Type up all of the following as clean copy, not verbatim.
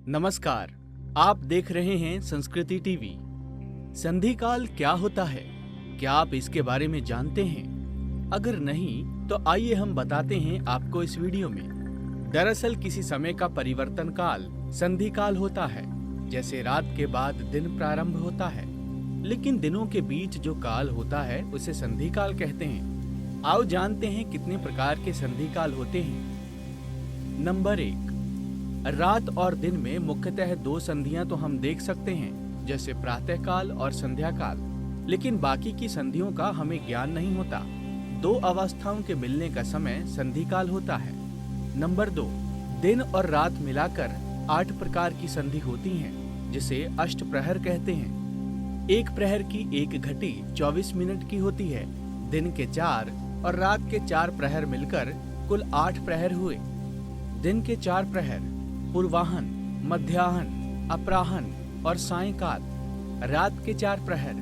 नमस्कार, आप देख रहे हैं संस्कृति टीवी। संधि काल क्या होता है? क्या आप इसके बारे में जानते हैं? अगर नहीं तो आइए हम बताते हैं आपको इस वीडियो में। दरअसल किसी समय का परिवर्तन काल संधि काल होता है। जैसे रात के बाद दिन प्रारंभ होता है, लेकिन दिनों के बीच जो काल होता है उसे संधि काल कहते हैं। आओ जानते हैं कितने प्रकार के संधि काल होते हैं। नंबर 1, रात और दिन में मुख्यतः दो संधियां तो हम देख सकते हैं, जैसे प्रातः काल और संध्या काल, लेकिन बाकी की संधियों का हमें ज्ञान नहीं होता। दो अवस्थाओं के मिलने का समय संधि काल होता है। नंबर 2, दिन और रात मिलाकर 8 प्रकार की संधि होती हैं, जिसे अष्ट प्रहर कहते हैं। एक प्रहर की एक घटी 24 मिनट की होती है। दिन के 4 और रात के 4 प्रहर मिलकर कुल 8 प्रहर हुए। दिन के 4 प्रहर पूर्वाहन, मध्याहन, अपराहन और सायंकाल। रात के 4 प्रहर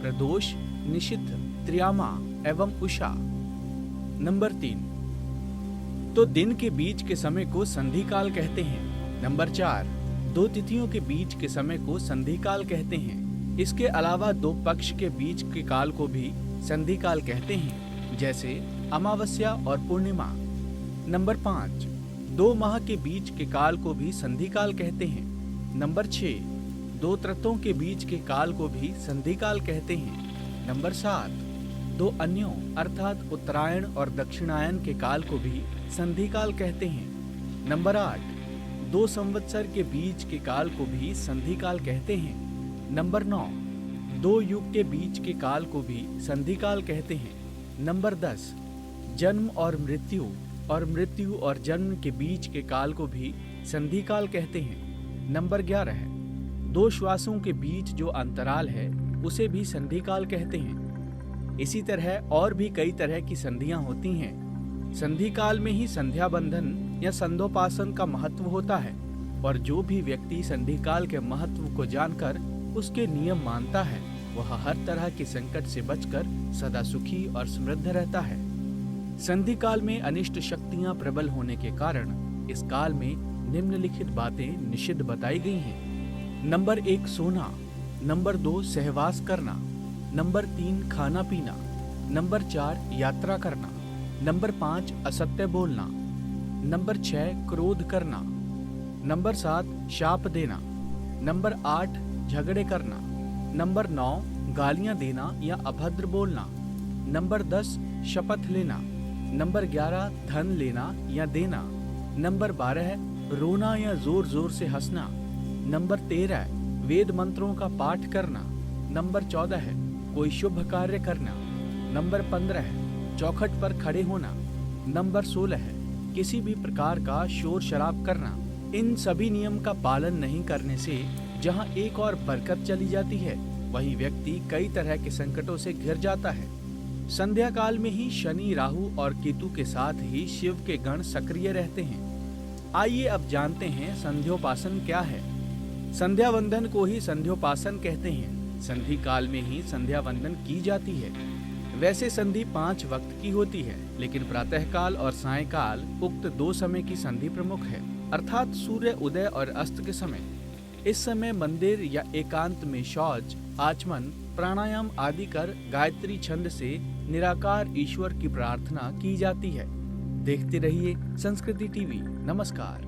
प्रदोष, निशिथ, त्र्यामा एवं उषा। नंबर 3, तो दिन के बीच के समय को संधि काल कहते हैं। नंबर 4, दो तिथियों के बीच के समय को संधि काल कहते हैं। इसके अलावा दो पक्ष के बीच के काल को भी संधि काल कहते हैं, जैसे अमावस्या और पूर्णिमा। नंबर 5, 2 माह के बीच के काल को भी संधि काल कहते हैं। नंबर 6, 2 त्रतों के बीच के काल को भी संधि काल कहते हैं। नंबर 7, 2 अन्यों अर्थात उत्तरायण और दक्षिणायन के काल को भी संधि काल कहते हैं। नंबर 8, 2 संवत्सर के बीच के काल को भी संधि काल कहते हैं। नंबर 9, 2 युग के बीच के काल को भी संधि काल कहते हैं। नंबर 10, जन्म और मृत्यु और जन्म के बीच के काल को भी संधि काल कहते हैं। नंबर 11, 2 श्वासों के बीच जो अंतराल है उसे भी संधि काल कहते हैं। इसी तरह और भी कई तरह की संधियां होती हैं। संधि काल में ही संध्या बंधन या संध्योपासन का महत्व होता है, और जो भी व्यक्ति संधि काल के महत्व को जानकर उसके नियम मानता है, वह हर तरह के संकट से बचकर सदा सुखी और समृद्ध रहता है। संधि काल में अनिष्ट शक्तियां प्रबल होने के कारण इस काल में निम्नलिखित बातें निषिद्ध बताई गई हैं। नंबर 1, सोना। नंबर 2, सहवास करना। नंबर 3, खाना पीना। नंबर 4, यात्रा करना। नंबर 5, असत्य बोलना। नंबर 6, क्रोध करना। नंबर 7, शाप देना। नंबर 8, झगड़े करना। नंबर 9, गालियां देना या अभद्र बोलना। नंबर 10, शपथ लेना। नंबर 11, धन लेना या देना। नंबर 12, रोना या जोर जोर से हंसना। नंबर 13, वेद मंत्रों का पाठ करना। नंबर 14, कोई शुभ कार्य करना। नंबर 15, चौखट पर खड़े होना। नंबर 16, किसी भी प्रकार का शोर शराब करना। इन सभी नियम का पालन नहीं करने से जहां एक और बरकत चली जाती है, वहीं व्यक्ति कई तरह के संकटों से घिर जाता है। संध्या काल में ही शनि, राहु और केतु के साथ ही शिव के गण सक्रिय रहते हैं। आइए अब जानते हैं संध्योपासन क्या है। संध्या वंदन को ही संध्योपासन कहते हैं। संधि काल में ही संध्या वंदन की जाती है। वैसे संधि 5 वक्त की होती है, लेकिन प्रातः काल और सायंकाल उक्त 2 समय की संधि प्रमुख है, अर्थात सूर्य उदय और अस्त के समय। इस समय मंदिर या एकांत में शौच, आचमन, प्राणायाम आदि कर गायत्री छंद से निराकार ईश्वर की प्रार्थना की जाती है। देखते रहिए संस्कृति टीवी। नमस्कार।